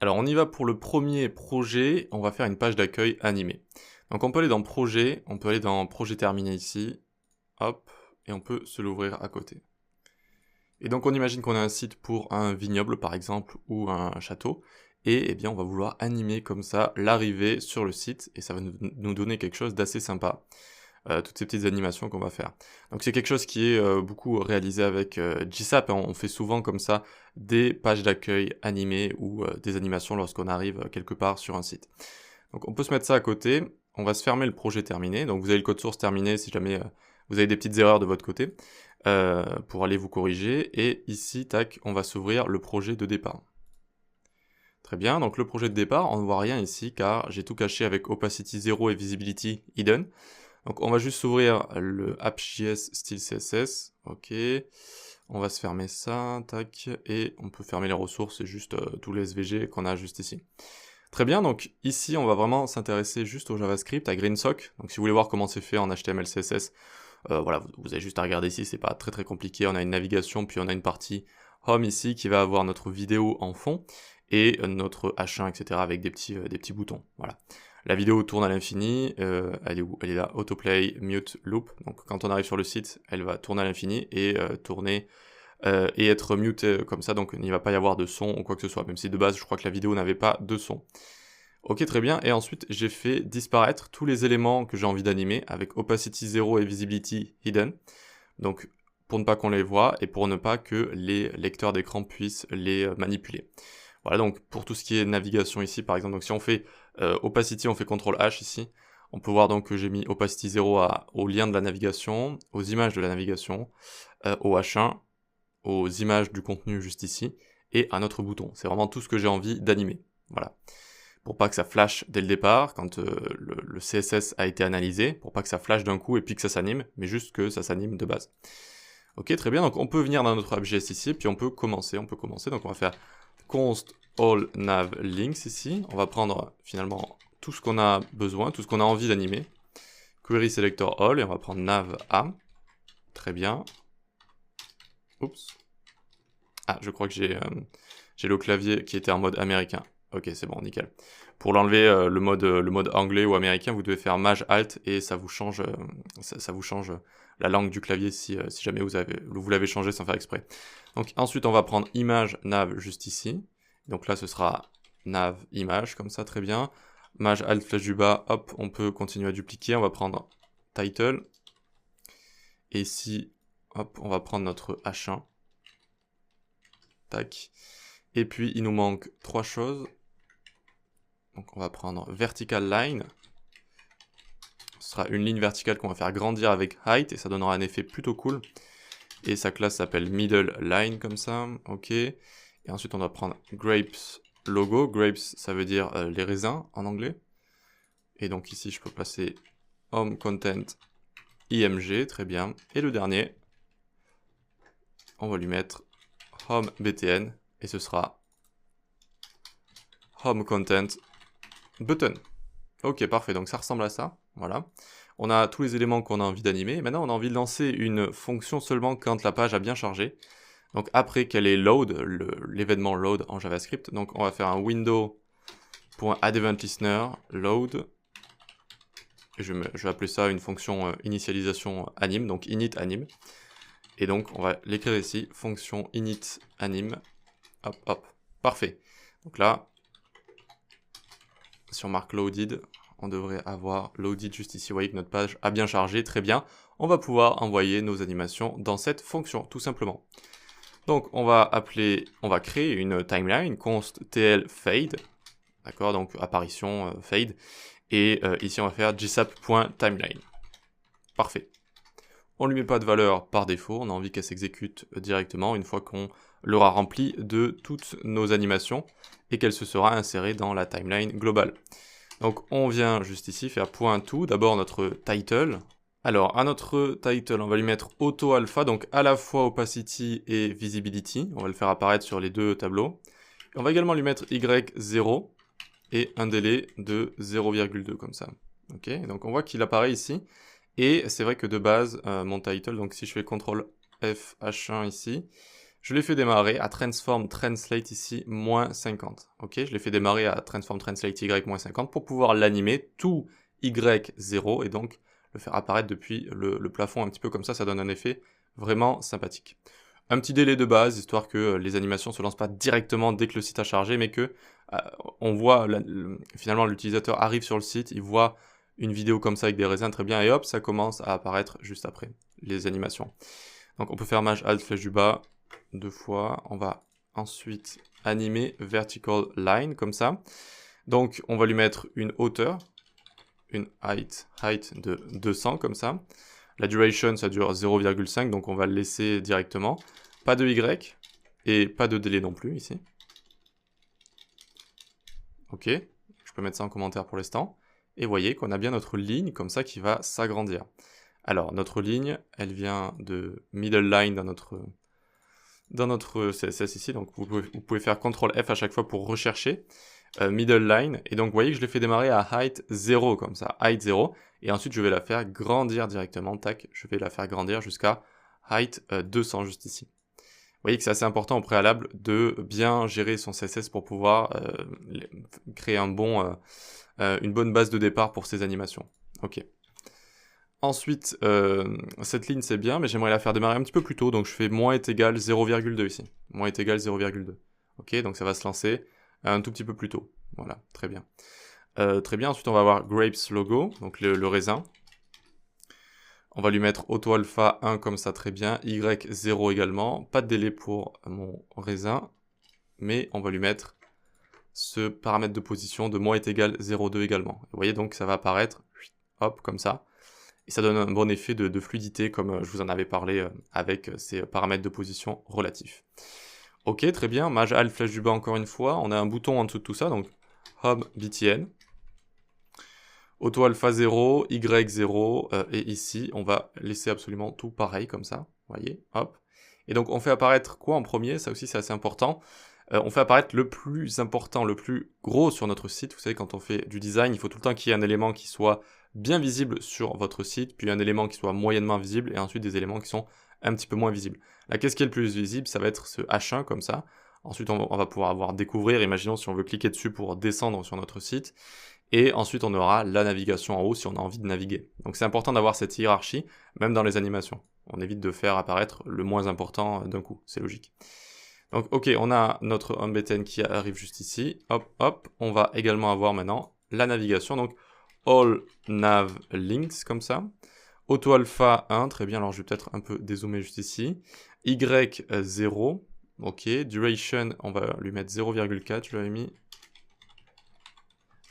Alors on y va pour le premier projet, on va faire une page d'accueil animée. Donc on peut aller dans projet, on peut aller dans projet terminé ici, hop, et on peut se l'ouvrir à côté. Et donc on imagine qu'on a un site pour un vignoble par exemple, ou un château, et eh bien on va vouloir animer comme ça l'arrivée sur le site, et ça va nous donner quelque chose d'assez sympa. Toutes ces petites animations qu'on va faire. Donc c'est quelque chose qui est beaucoup réalisé avec GSAP, hein. On fait souvent comme ça des pages d'accueil animées ou des animations lorsqu'on arrive quelque part sur un site. Donc on peut se mettre ça à côté, on va se fermer le projet terminé, donc vous avez le code source terminé si jamais vous avez des petites erreurs de votre côté, pour aller vous corriger, et ici, tac, on va s'ouvrir le projet de départ. Très bien, donc le projet de départ, on ne voit rien ici car j'ai tout caché avec opacity 0 et visibility hidden. Donc on va juste s'ouvrir le app.js style CSS, ok, on va se fermer ça, tac, et on peut fermer les ressources, c'est juste tous les SVG qu'on a juste ici. Très bien, donc ici on va vraiment s'intéresser juste au JavaScript, à GreenSock, donc si vous voulez voir comment c'est fait en HTML, CSS, voilà, vous avez juste à regarder ici, c'est pas très compliqué, on a une navigation, puis on a une partie Home ici qui va avoir notre vidéo en fond, et notre H1, etc. avec des petits boutons, voilà. La vidéo tourne à l'infini, elle est où? Elle est là, autoplay, mute, loop, donc quand on arrive sur le site, elle va tourner à l'infini, et tourner, et être mute comme ça, donc il n'y va pas y avoir de son ou quoi que ce soit, même si de base je crois que la vidéo n'avait pas de son. Ok, très bien, et ensuite j'ai fait disparaître tous les éléments que j'ai envie d'animer avec opacity 0 et visibility hidden, donc pour ne pas qu'on les voit et pour ne pas que les lecteurs d'écran puissent les manipuler. Voilà, donc pour tout ce qui est navigation ici par exemple, donc si on fait opacity, on fait CTRL H ici, on peut voir donc que j'ai mis opacity 0 au lien de la navigation, aux images de la navigation, au H1, aux images du contenu juste ici, et à notre bouton. C'est vraiment tout ce que j'ai envie d'animer. Voilà. Pour pas que ça flash dès le départ, quand le CSS a été analysé, pour pas que ça flash d'un coup et puis que ça s'anime, mais juste que ça s'anime de base. Ok, très bien, donc on peut venir dans notre app.js ici, puis on peut commencer, donc on va faire const all nav links ici, on va prendre finalement tout ce qu'on a besoin, tout ce qu'on a envie d'animer, query selector all, et on va prendre nav a, très bien, oups, ah, je crois que j'ai le clavier qui était en mode américain. Ok, c'est bon, nickel. Pour l'enlever, le mode anglais ou américain, vous devez faire Maj Alt et ça vous change, ça vous change la langue du clavier si jamais vous l'avez changé sans faire exprès. Donc ensuite, on va prendre image nav juste ici. Donc là, ce sera nav image, comme ça, très bien. Maj Alt flèche du bas, hop, on peut continuer à dupliquer. On va prendre title. Et ici, hop, on va prendre notre H1. Tac. Et puis, il nous manque trois choses. Donc, on va prendre vertical line. Ce sera une ligne verticale qu'on va faire grandir avec height et ça donnera un effet plutôt cool. Et sa classe s'appelle middle line comme ça. Ok. Et ensuite, on va prendre grapes logo. Grapes, ça veut dire les raisins en anglais. Et donc, ici, je peux passer home content img. Très bien. Et le dernier, on va lui mettre home btn. Et ce sera home content button. Ok, parfait, donc ça ressemble à ça, voilà. On a tous les éléments qu'on a envie d'animer. Maintenant, on a envie de lancer une fonction seulement quand la page a bien chargé. Donc après qu'elle ait load, l'événement load en JavaScript. Donc on va faire un window.addEventListener load. Je vais appeler ça une fonction initialisation anime, donc init anime. Et donc on va l'écrire ici, fonction init anime. Hop, hop, parfait. Donc là, si on marque loaded, on devrait avoir loaded juste ici. Vous voyez que notre page a bien chargé, très bien. On va pouvoir envoyer nos animations dans cette fonction, tout simplement. Donc on va créer une timeline, const tl fade, d'accord, donc apparition fade, et ici on va faire gsap.timeline. Parfait. On ne lui met pas de valeur par défaut, on a envie qu'elle s'exécute directement une fois qu'on l'aura remplie de toutes nos animations et qu'elle se sera insérée dans la timeline globale. Donc on vient juste ici faire .to, d'abord notre title. Alors à notre title, on va lui mettre auto alpha, donc à la fois opacity et visibility. On va le faire apparaître sur les deux tableaux. Et on va également lui mettre y0 et un délai de 0,2 comme ça. Ok, donc on voit qu'il apparaît ici. Et c'est vrai que de base, mon title, donc si je fais CTRL F H1 ici, Je l'ai fait démarrer à Transform Translate ici, moins 50. Ok, je l'ai fait démarrer à Transform Translate Y, moins 50 pour pouvoir l'animer tout Y0 et donc le faire apparaître depuis le plafond un petit peu comme ça donne un effet vraiment sympathique. Un petit délai de base, histoire que les animations ne se lancent pas directement dès que le site a chargé, mais que on voit, finalement l'utilisateur arrive sur le site, il voit une vidéo comme ça avec des raisins très bien, et hop, ça commence à apparaître juste après, les animations. Donc on peut faire Maj Alt flèche du bas, 2 fois, on va ensuite animer Vertical Line, comme ça. Donc on va lui mettre une hauteur, une height de 200, comme ça. La duration, ça dure 0,5, donc on va le laisser directement. Pas de Y, et pas de délai non plus, ici. Ok, je peux mettre ça en commentaire pour l'instant. Et vous voyez qu'on a bien notre ligne, comme ça, qui va s'agrandir. Alors, notre ligne, elle vient de middle line dans notre CSS ici, donc vous pouvez faire CTRL F à chaque fois pour rechercher. Middle line, et donc vous voyez que je l'ai fait démarrer à height 0, comme ça, height 0, et ensuite je vais la faire grandir directement, tac, je vais la faire grandir jusqu'à height 200 juste ici. Vous voyez que c'est assez important au préalable de bien gérer son CSS pour pouvoir créer une bonne base de départ pour ces animations. Ok. Ensuite, cette ligne c'est bien, mais j'aimerais la faire démarrer un petit peu plus tôt, donc je fais moins est égal 0,2 ici. Moins est égal 0,2. Ok, donc ça va se lancer un tout petit peu plus tôt. Voilà, très bien. Très bien, ensuite on va avoir Grapes Logo, donc le raisin. On va lui mettre Auto Alpha 1 comme ça, très bien. Y0 également. Pas de délai pour mon raisin, mais on va lui mettre ce paramètre de position de moins est égal 0,2 également. Vous voyez donc ça va apparaître, hop, comme ça. Et ça donne un bon effet de fluidité, comme je vous en avais parlé avec ces paramètres de position relatifs. Ok, très bien. Maj Alt flèche du bas encore une fois. On a un bouton en dessous de tout ça, donc Home BTN. Auto Alpha 0, Y0, et ici, on va laisser absolument tout pareil, comme ça. Vous voyez, hop. Et donc, on fait apparaître quoi en premier? Ça aussi, c'est assez important. On fait apparaître le plus important, le plus gros sur notre site. Vous savez, quand on fait du design, il faut tout le temps qu'il y ait un élément qui soit bien visible sur votre site, puis un élément qui soit moyennement visible, et ensuite des éléments qui sont un petit peu moins visibles. Là, qu'est-ce qui est le plus visible? Ça va être ce H1, comme ça. Ensuite, on va pouvoir découvrir, imaginons si on veut cliquer dessus pour descendre sur notre site. Et ensuite, on aura la navigation en haut si on a envie de naviguer. Donc c'est important d'avoir cette hiérarchie, même dans les animations. On évite de faire apparaître le moins important d'un coup, c'est logique. Donc ok, on a notre home button qui arrive juste ici. Hop, hop. On va également avoir maintenant la navigation. Donc all nav links, comme ça. Auto alpha 1, très bien. Alors je vais peut-être un peu dézoomer juste ici. Y0, ok. Duration, on va lui mettre 0,4, je l'avais mis.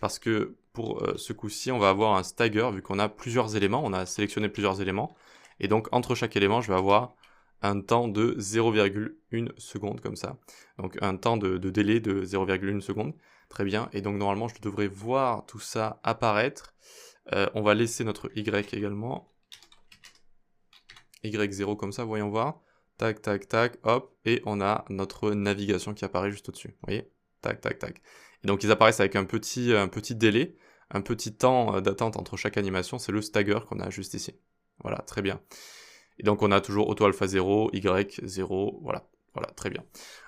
Parce que pour ce coup-ci, on va avoir un stagger, vu qu'on a plusieurs éléments, on a sélectionné plusieurs éléments, et donc entre chaque élément, je vais avoir un temps de 0,1 seconde, comme ça. Donc un temps de délai de 0,1 seconde, très bien, et donc normalement, je devrais voir tout ça apparaître. On va laisser notre Y également, Y0 comme ça, voyons voir, tac, tac, tac, hop, et on a notre navigation qui apparaît juste au-dessus, vous voyez, tac, tac, tac. Et donc ils apparaissent avec un petit délai, un petit temps d'attente entre chaque animation, c'est le stagger qu'on a juste ici. Voilà, très bien. Et donc on a toujours Auto Alpha 0, Y0, voilà, très bien.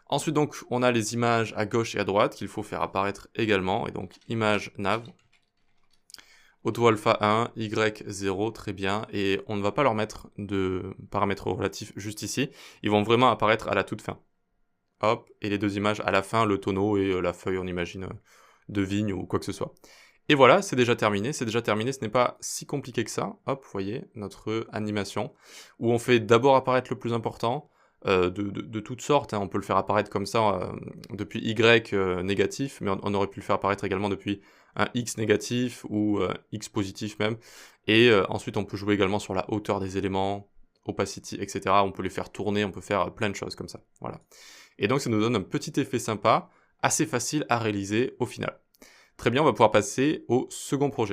Ensuite donc on a les images à gauche et à droite qu'il faut faire apparaître également, et donc image nav, Auto Alpha 1, Y0, très bien, et on ne va pas leur mettre de paramètres relatifs juste ici, ils vont vraiment apparaître à la toute fin. Hop, et les deux images à la fin, le tonneau et la feuille, on imagine, de vigne ou quoi que ce soit. Et voilà, c'est déjà terminé, ce n'est pas si compliqué que ça. Hop, vous voyez, notre animation, où on fait d'abord apparaître le plus important, de toutes sortes, hein. On peut le faire apparaître comme ça, depuis Y négatif, mais on aurait pu le faire apparaître également depuis un X négatif, ou X positif même, et ensuite on peut jouer également sur la hauteur des éléments, opacity, etc. On peut les faire tourner, on peut faire plein de choses comme ça, voilà. Et donc ça nous donne un petit effet sympa, assez facile à réaliser au final. Très bien, on va pouvoir passer au second projet.